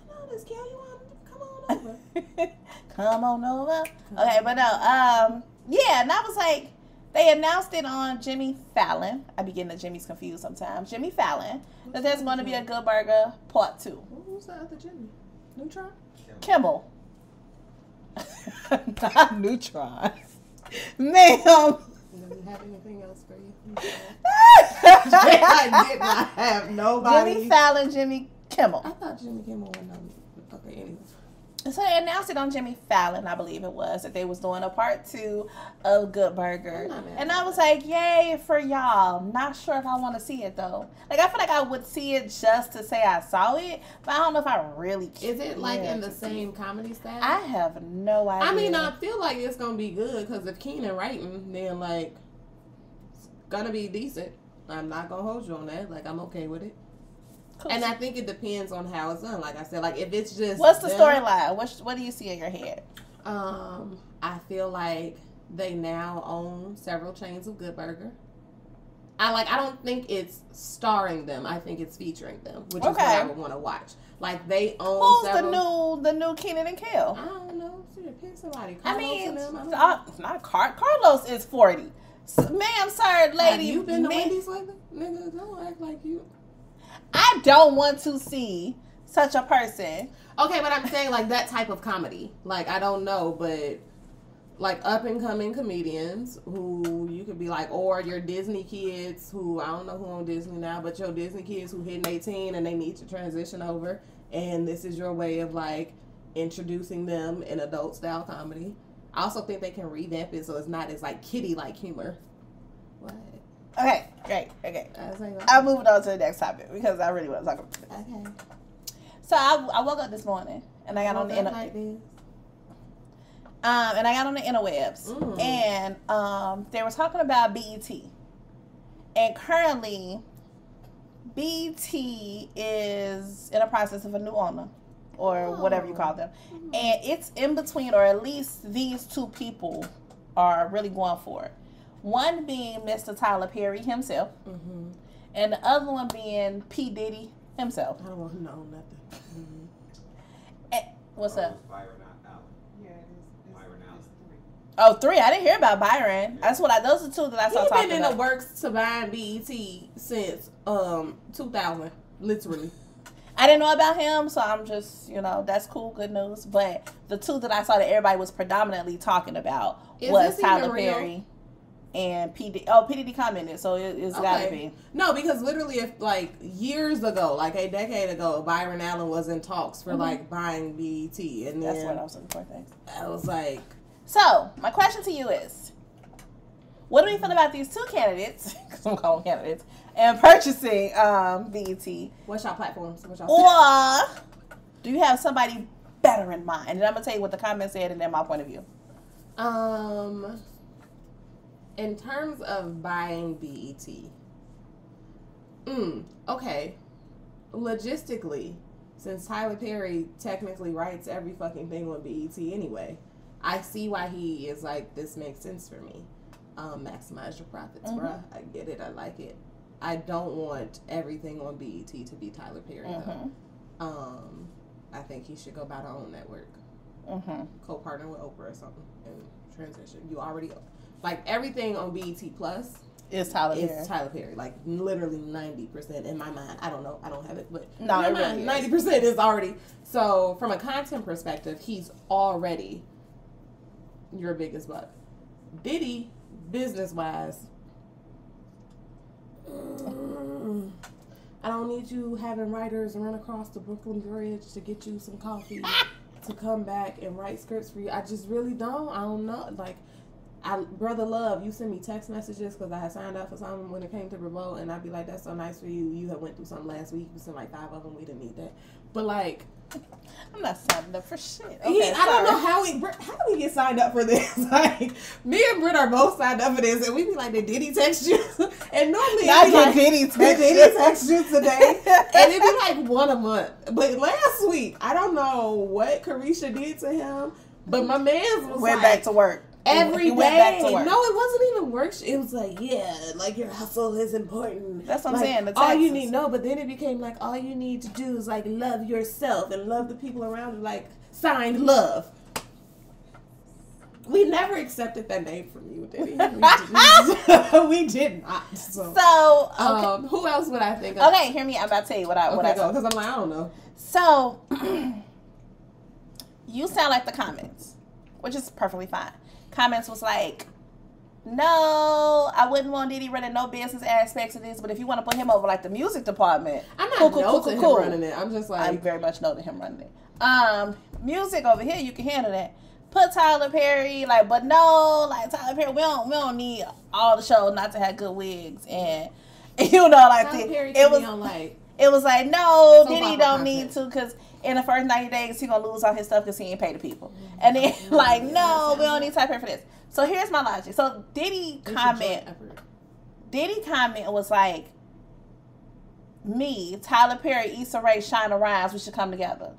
not know this, Kel. You want to come on over? Come on over. Okay, but no, yeah, and I was like, they announced it on Jimmy Fallon. I be getting the Jimmys confused sometimes. Jimmy Fallon, that there's going to be a Good Burger part 2. Who's the other Jimmy? Neutron? Kimmel. Not Neutron. Ma'am. Do you have anything else for you? I did not have nobody. Jimmy Fallon, Jimmy Kimmel. I thought Jimmy Kimmel was on. Okay, anyway. So they announced it on Jimmy Fallon, I believe it was, that they was doing a part 2 of Good Burger. And I was like, yay for y'all. Not sure if I want to see it though. Like I feel like I would see it just to say I saw it, but I don't know if I really care. Is it like in the same comedy style? I have no idea. I mean, I feel like it's gonna be good because if Keenan writing, then like it's gonna be decent. I'm not gonna hold you on that. Like I'm okay with it. Cool. And I think it depends on how it's done. Like I said, like if it's just what's the storyline? What do you see in your head? I feel like they now own several chains of Good Burger. I don't think it's starring them. I think it's featuring them, which is what I would want to watch. Like they own. Who's several... the new Keenan and Kel? I don't know. Pick somebody. Carlos, I mean, it's not Carlos is 40. Ma'am, sir, lady. Have you been to Wendy's lately? Nigga, don't act like you. I don't want to see such a person. Okay, but I'm saying like that type of comedy. Like I don't know, but like up and coming comedians who you could be like, or your Disney kids who I don't know who on Disney now, but your Disney kids who hitting 18 and they need to transition over, and this is your way of like introducing them in adult style comedy. I also think they can revamp it so it's not as like kiddie like humor. What? Okay, great. Okay. Okay. I'm moving on to the next topic because I really want to talk about this. Okay. So I woke up this morning and I got on the and I got on the interwebs and they were talking about BET, and currently BET is in a process of a new owner or whatever you call them, and it's in between, or at least these two people are really going for it. One being Mr. Tyler Perry himself, and the other one being P. Diddy himself. I don't want to know nothing. What's up? Byron Allen. Yeah, it is. Byron Allen. Oh, 3. I didn't hear about Byron. That's what those are 2 that I saw talking about. He's been in the works to buying BET since 2000, literally. I didn't know about him, so I'm just, that's cool, good news. But the 2 that I saw that everybody was predominantly talking about was Tyler Perry. and PDD commented, so it's gotta be. No, because literally, if like years ago, like a decade ago, Byron Allen was in talks for like buying BET, and then That's what I was looking for. Thanks. I was like, so my question to you is, what do we feel about these two candidates? Because I'm calling them candidates, and purchasing BET. what's y'all platforms? Or do you have somebody better in mind? And I'm gonna tell you what the comments said, and then my point of view. In terms of buying BET, okay, logistically, since Tyler Perry technically writes every fucking thing on BET anyway, I see why he is like, this makes sense for me. Maximize your profits, bruh. I get it. I like it. I don't want everything on BET to be Tyler Perry, though. I think he should go buy their own network. Co-partner with Oprah or something and transition. You already... Like, everything on BET Plus is Tyler Perry. Like, literally 90% in my mind. I don't know. I don't have it, but no, in my mind, 90% is already. So, from a content perspective, he's already your biggest buck. Diddy, business-wise, I don't need you having writers run across the Brooklyn Bridge to get you some coffee to come back and write scripts for you. I just really don't. I don't know. Like, Brother Love, you send me text messages because I had signed up for something when it came to remote, and I'd be like, that's so nice for you. You had went through something last week. You sent like 5 of them. We didn't need that. But like, I'm not signed up for shit. Okay, I don't know how do we get signed up for this? Like, me and Britt are both signed up for this, and we be like, did Diddy text you? And normally Diddy text you today, and it'd be like one a month. But last week, I don't know what Carisha did to him, but my man went back to work. Every day. No, it wasn't even work. It was like, yeah, like your hustle is important. That's what I'm like, saying. All you need, but then it became like, all you need to do is like love yourself and love the people around you, like signed love. We never accepted that name from you, Diddy. We did not. So okay. Who else would I think of? Okay, hear me. I'm about to tell you what I go, because I'm like, I don't know. So, you sound like the comments, which is perfectly fine. Comments was like, no, I wouldn't want Diddy running no business aspects of this, but if you want to put him over like the music department, I'm not him running it. I'm just like, I'm very much no to him running it. Music over here, you can handle that. Put Tyler Perry, like, but no, like Tyler Perry, we don't need all the shows not to have good wigs, and you know, like it was like no, Diddy don't need to, because in the first 90 days, he's going to lose all his stuff because he ain't pay the people. And then, like, no, we don't need Tyler Perry for this. So here's my logic. So Diddy comment was like, me, Tyler Perry, Issa Rae, Shonda Rhimes, we should come together.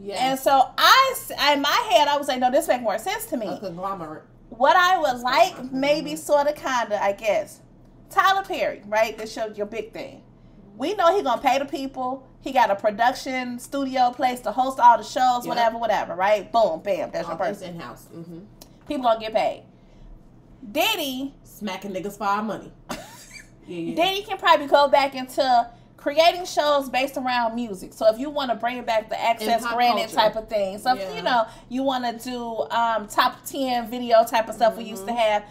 Yeah. And so in my head, I was like, no, this makes more sense to me. A conglomerate. What I would like, maybe sort of, kind of, I guess. Tyler Perry, right? This shows your big thing. We know he's going to pay the people. He got a production studio place to host all the shows, whatever, right? Boom, bam, that's your person. In-house. Mm-hmm. People gonna get paid. Diddy smacking niggas for our money. Diddy can probably go back into creating shows based around music. So if you want to bring back the Access Granted type of thing, so if, you know, you want to do top 10 video type of stuff we used to have,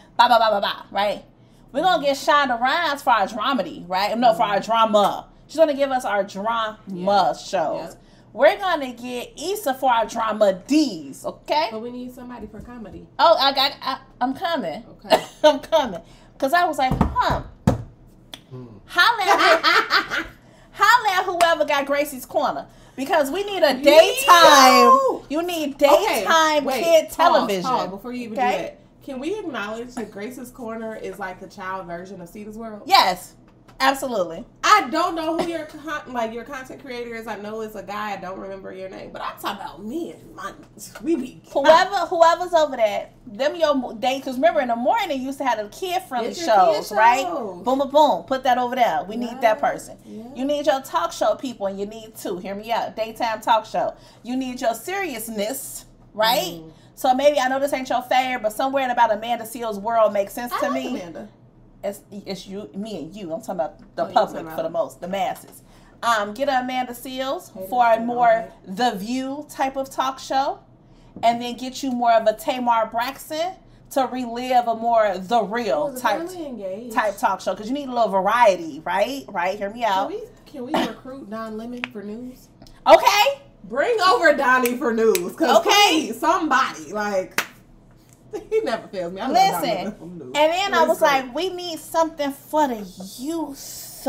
right? We're gonna get Shonda Rhimes for our dramedy, right? No, for our drama. She's going to give us our drama shows. Yep. We're going to get Issa for our dramedies, okay? But we need somebody for comedy. Oh, I'm coming. Okay. I'm coming. Because I was like, holla at whoever got Gracie's Corner. Because we need a daytime. You need daytime kid television. Pause, before you even do that. Can we acknowledge that Grace's Corner is like the child version of Cedar's World? Yes. Absolutely. I don't know who your content creator is. I know it's a guy. I don't remember your name, but I'm talking about me and my whoever's over that. Them your day, because remember in the morning they used to have the kid friendly shows, right? Boom, boom, boom. Put that over there. We need that person. Yeah. You need your talk show people, and you need two. Hear me out. Daytime talk show. You need your seriousness, right? So maybe I know this ain't your favorite, but somewhere in about Amanda Seals' world makes sense to me. Amanda. It's you, me, and you. I'm talking about the public for the masses. Get a Amanda Seals for a more The View type of talk show, and then get you more of a Tamar Braxton to relive a more the real type talk show, because you need a little variety, right? Right? Hear me out. Can we recruit Don Lemon for news? Okay. Bring over Donnie for news. Please, somebody, like, he never fails me. Listen, and then I was like, we need something for the youth,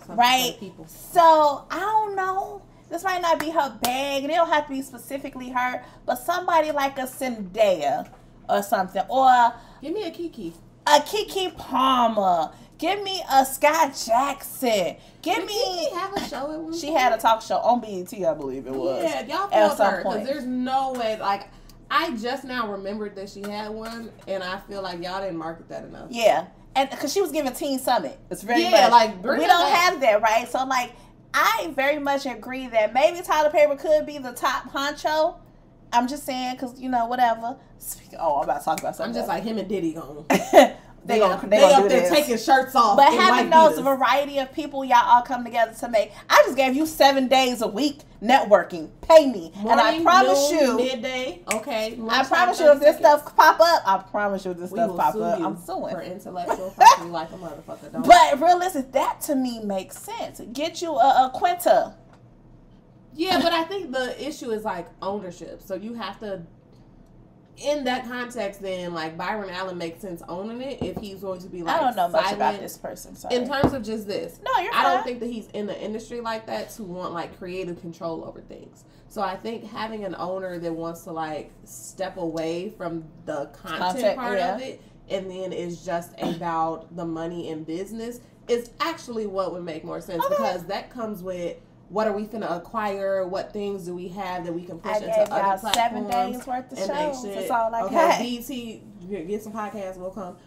right? So, I don't know. This might not be her bag. It don't have to be specifically her, but somebody like a Zendaya or something. Or give me a Kiki. A Kiki Palmer. Give me a Scott Jackson. Did Kiki have a show at one point? She had a talk show on BET, I believe it was. Yeah, y'all felt her, because there's no way, like, I just now remembered that she had one, and I feel like y'all didn't market that enough. Yeah, and because she was giving Teen Summit. It's very much, like, we don't have that, right? So, like, I very much agree that maybe Tyler Perry could be the top honcho. I'm just saying, because, you know, whatever. I'm about to talk about something. I'm just like, him and Diddy going. They up there taking shirts off. But having those variety of people, y'all all come together to make. I just gave you 7 days a week networking. Pay me. Morning, and I promise you. Midday. Okay. I promise you if this stuff pop up, I'm suing. For intellectual property like a motherfucker. Don't. But realistic, that to me makes sense. Get you a Quinta. Yeah, but I think the issue is like ownership. So you have to. In that context, then, like, Byron Allen makes sense owning it if he's going to be, like, I don't know much about this person, sorry. In terms of just this. No, you're I fine. don't think that he's in the industry like that to want, like, creative control over things. So I think having an owner that wants to, like, step away from the content part of it and then is just about the money and business is actually what would make more sense, because that comes with what are we finna acquire? What things do we have that we can push into other platforms? 7 days worth of shows. That's all I got. BT, get some podcasts will come.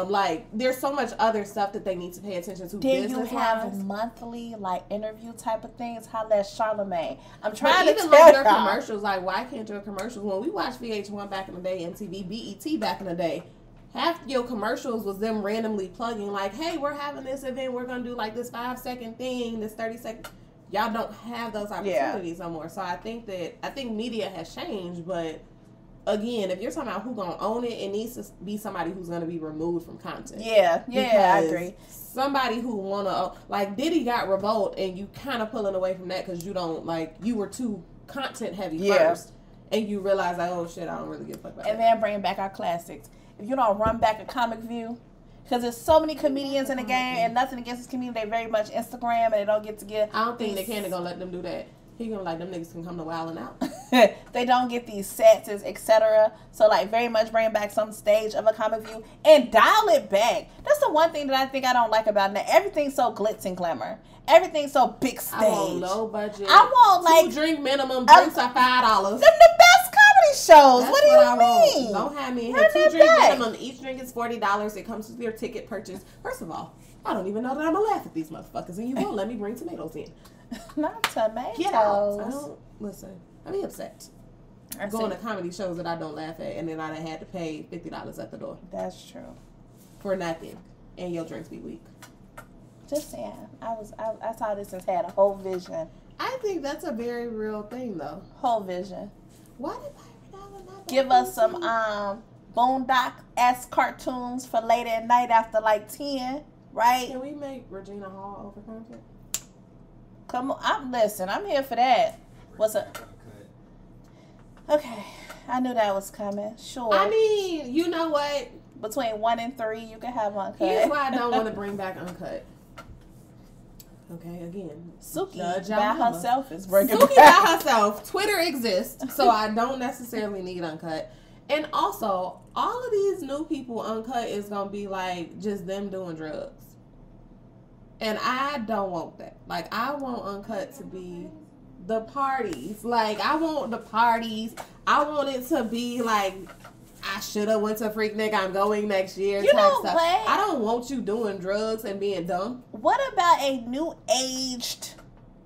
Like, there's so much other stuff that they need to pay attention to. Then you have monthly, like, interview type of things. Holla at Charlamagne. I'm trying to tell like your commercials, like, why can't your commercials? When we watched VH1 back in the day, MTV, BET back in the day, half your commercials was them randomly plugging, like, hey, we're having this event. We're gonna do like this 5-second thing, this 30-second. Y'all don't have those opportunities no more. So I think media has changed, but again, if you're talking about who's gonna own it, it needs to be somebody who's gonna be removed from content. Yeah, I agree. Somebody who wanna, like, Diddy got Revolt, and you kind of pulling away from that because you don't, like, you were too content heavy first, and you realize, like, oh shit, I don't really give a fuck about that. And then bring back our classics. If you don't run back a Comic View. Because there's so many comedians in the game, and nothing against this community. They very much Instagram, and they don't get to get. I don't think Nick Cannon gonna let them do that. He gonna like them niggas can come to Wild and Out. They don't get these sets, etc. So like very much bring back some stage of a Comic View and dial it back. That's the one thing that I think I don't like about it. Everything's so glitz and glamour. Everything's so big stage. I want low budget. I want like 2 drink minimum. Drinks are $5. Them the best comedy shows. That's what do you mean? Don't have me in here. 2 drink minimum. Each drink is $40. It comes with your ticket purchase. First of all, I don't even know that I'm gonna laugh at these motherfuckers, and you won't let me bring tomatoes in. Not tomatoes. Get out. I don't listen. I be upset. Going to comedy shows that I don't laugh at, and then I done had to pay $50 at the door. That's true. For nothing, and your drinks be weak. Just saying. I saw this as had a whole vision. I think that's a very real thing, though. Whole vision. Why did Byron Allen not give us some Boondock-esque cartoons for later at night after like 10, right? Can we make Regina Hall over content? Come on, I'm here for that. What's up? Okay, I knew that was coming. Sure. I mean, you know what? Between 1 and 3, you can have uncut. Here's why I don't want to bring back uncut. Okay, again, Suki by herself is bringing Suki by herself. Twitter exists, so I don't necessarily need uncut. And also, all of these new people uncut is gonna be like just them doing drugs, and I don't want that. Like, I want uncut to be the parties. Like, I want the parties. I want it to be like, I should have went to Freaknik. I'm going next year. You know stuff. what? I don't want you doing drugs and being dumb. What about a new aged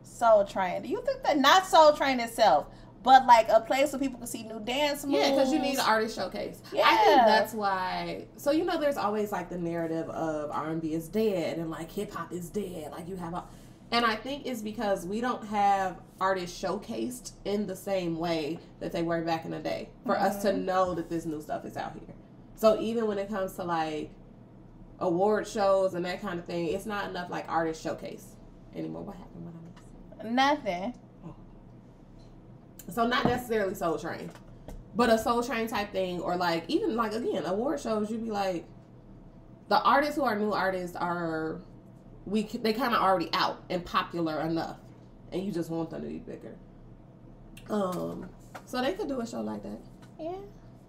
Soul Train? Do you think that, not Soul Train itself, but like a place where people can see new dance moves? Yeah, because you need an artist showcase. Yeah. I think that's why. So, you know, there's always like the narrative of R&B is dead and like hip hop is dead. Like, you have a. And I think it's because we don't have artists showcased in the same way that they were back in the day for us to know that this new stuff is out here. So even when it comes to like award shows and that kind of thing, it's not enough like artist showcase anymore. What happened? What I missed? Nothing. So not necessarily Soul Train, but a Soul Train type thing, or like even like again award shows. You'd be like, the artists who are new artists are they kind of already out and popular enough, and you just want them to be bigger. So they could do a show like that. Yeah,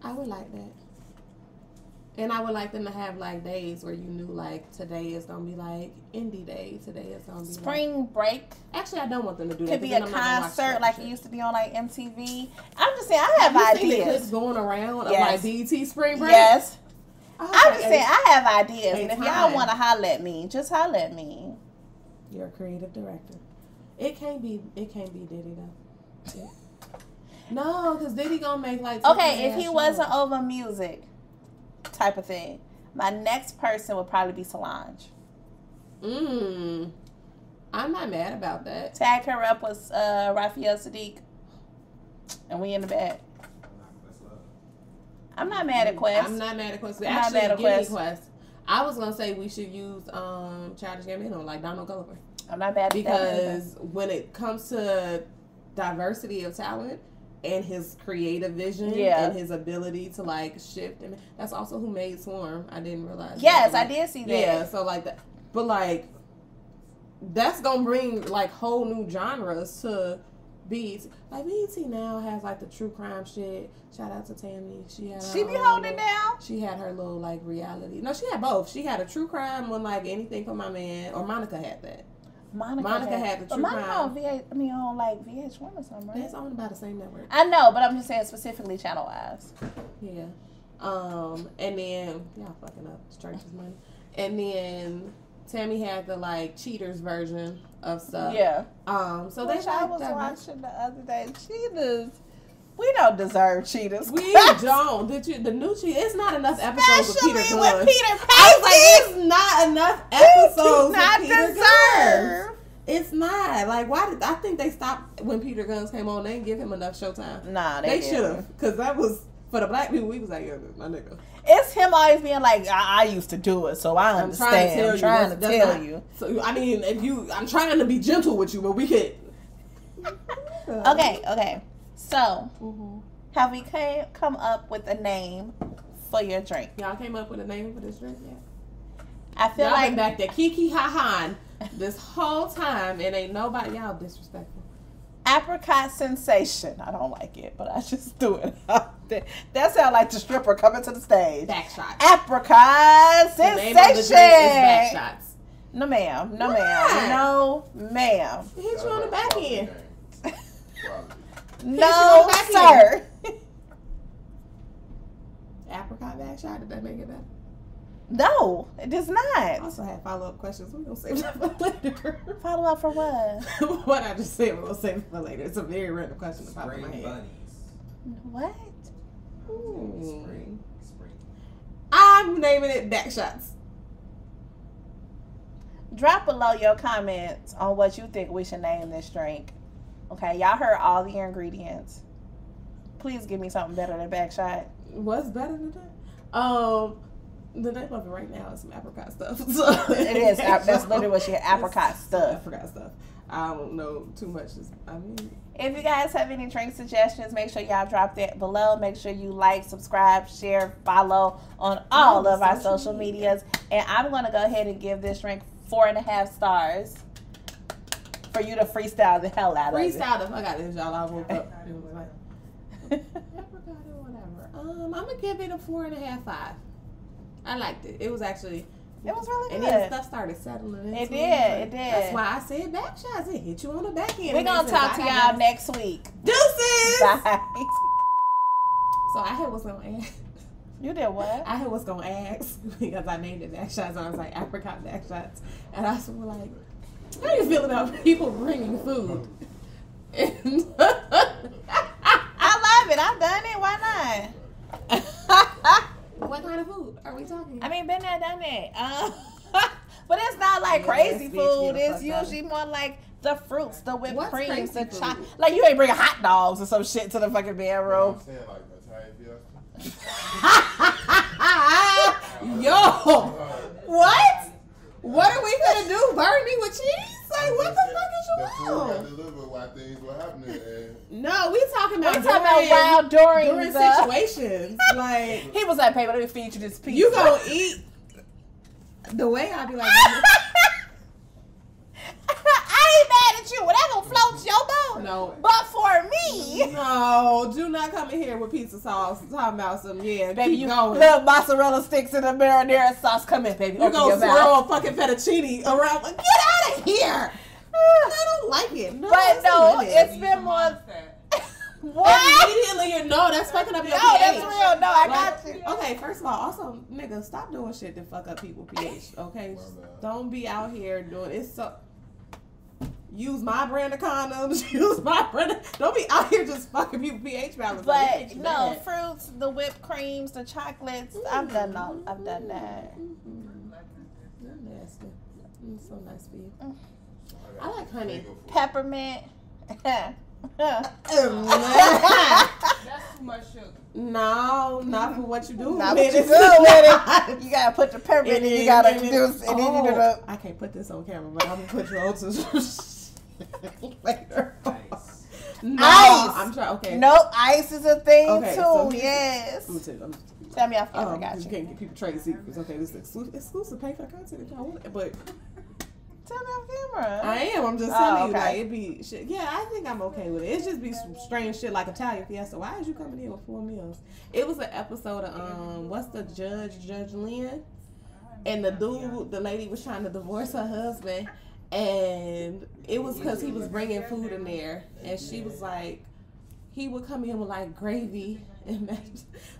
I would like that. And I would like them to have like days where you knew like today is gonna be like indie day. Today is gonna be spring break. Actually, I don't want them to do that. Could be a concert like it used to be on like MTV. I'm just saying, I have you seen the ideas. clips going around Yes. of like BET Spring Break. Yes. I'm I'm just saying, I have ideas, and if y'all time. want to holler at me, just holler at me. You're a creative director. It can't be Diddy though. Yeah. No, because Diddy gonna make like Okay, if he wasn't over music type of thing, my next person would probably be Solange. I'm not mad about that. Tag her up with Raphael Sadiq, and we in the bag. I'm not mad at Quest. I'm not mad at Quest. I'm not mad at Give me Quest. Quest. I was gonna say we should use Childish Gambino like Donald Gulliver, I'm not bad at that because when it comes to diversity of talent and his creative vision and his ability to like shift, and that's also who made Swarm. I didn't realize. Yes, that. I did see that. Yeah, so like that, but like that's gonna bring like whole new genres to BET. Like BET now has like the true crime shit. Shout out to Tammy. She be holding it down. She had her little like reality. No, she had both. She had a true crime one, like Anything for My Man, or Monica had that. Monica had the true Monica crime. on on like VH1 or something, right? That's owned by the same network. I know, but I'm just saying specifically channel wise. Yeah. And then y'all fucking up Church's money. And then Tammy had the like cheaters version of stuff. Yeah. So they Which I like was that. watching the other day. Cheaters. We don't deserve cheaters. We don't. The new cheat. It's not enough episodes with Peter Especially Gunn. with Peter I was like, it's not enough episodes not with Peter deserve. Gunn. It's not. Like, why did I think they stopped when Peter Guns came on? They didn't give him enough showtime. Nah, they didn't. should have, because that was for the black people. We was like, yeah, my nigga. It's him always being like, I used to do it, so I understand. I'm trying to tell you. So I mean, I'm trying to be gentle with you, but we could. Okay. So, have we come up with a name for your drink? Y'all came up with a name for this drink yet? I feel y'all like been back there kiki ha this whole time, and ain't nobody. Y'all disrespectful. Apricot Sensation. I don't like it, but I just do it out there. That sounds like the stripper coming to the stage. Backshots. Apricot Sensation. The name of the drink is Backshots. No, ma'am. No, Why? ma'am. No, ma'am. It hit you on the back end. No, sir. Apricot backshot. Did that make it better? No, it does I not. also had follow-up questions. We're going to save that for later. Follow up for what? What I just said, we're going to save it for later. It's a very random question to pop in my Spring head. bunnies. What? Spring. I'm naming it Backshots. Drop below your comments on what you think we should name this drink. Okay, y'all heard all the ingredients. Please give me something better than Backshot. What's better than that? The name of it right now is some Apricot Stuff. So It is. That's literally what she had. Apricot Stuff. Apricot Stuff. I don't know too much. If you guys have any drink suggestions, make sure y'all drop that below. Make sure you like, subscribe, share, follow on all of our social medias. And I'm going to go ahead and give this drink 4.5 stars for you to freestyle the hell out of it. Freestyle the fuck out of this, y'all. I woke up and was like, Apricot or whatever. I'm going to give it a 4.5, 5. I liked it. It was actually... It was really good. And then stuff started settling into It did. That's why I said Backshots. It hit you on the back end. We're going to talk to y'all next week. Deuces! Bye. So I had what's going to ask. You did what? I had what's going to ask because I named it Backshots. And I was like, Apricot Backshots. And I was like, how do you feel about people bringing food? And I love it. I've done it. Why not? what kind of food are we talking? I mean, been there, done that. But it's not like crazy food. It's usually more like the fruits, the whipped What's creams, the crazy chocolate. food? Like you ain't bringing hot dogs or some shit to the fucking bedroom. I'm saying like Italian fiesta. What? What are we gonna do? Burn me with cheese? Like, what the fuck is The you food got on? delivered while things were happening. And No, we talking about while during the situations. Like, he was like, "Baby, let me feed you this pizza." you gonna eat the way I be like. I ain't mad at you. Whatever floats your boat. No. But for me, No, do not come in here with pizza sauce talking about some, baby, keep you going. little mozzarella sticks in the marinara sauce. Come in, baby. You Open gonna your mouth. swirl fucking fettuccine around. Like, get out of here. I don't like it. No, But no, it's it's been more. What? immediately you know that's fucking up your No, pH. that's real. No, I Like, got you. Okay, first of all, also, nigga, stop doing shit that fuck up people pH. Okay, don't be out here doing it. So use my brand of condoms. Use my brand. Don't be out here just fucking people pH balance. Like, it But makes you no, mad. fruits, the whipped creams, the chocolates. I've done that. You're nasty. It's so nice for you. I like honey. Peppermint. That's too much sugar. No, not for what you do. Not with what you it. do with it. You gotta put the peppermint and you gotta do, and then you do the. I can't put this on camera, but I'm gonna put you on to later. No, Ice. I'm trying. Okay. Nope, ice is a thing Okay, too. so yes. I'm gonna Tell me off camera, got you you. can't get people trade secrets. Okay, this is exclusive. Pay for the content if y'all want it, but Tell me off camera. I am. I'm just telling you, okay. like, it be shit. Yeah, I think I'm okay with it. It's just be some strange shit like Italian Fiesta. Why is you coming in with 4 meals? It was an episode of what's the Judge Lynn, and the lady was trying to divorce her husband, and it was because he was bringing food in there, and she was like, he would come in with like gravy and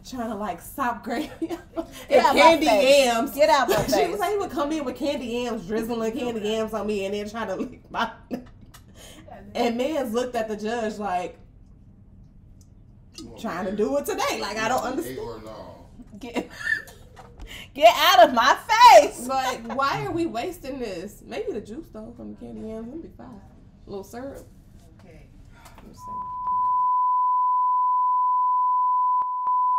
trying to like sop gravy and candy yams. Get out my face. She was like, he would come in with candy yams, drizzling candy yams on me, and then trying to lick my. And mans looked at the judge like, trying to do it today. Like, I don't understand. Or no. Get out of my face. Like, why are we wasting this? Maybe the juice though from the candy yams would be fine. A little syrup. Okay. I'm saying.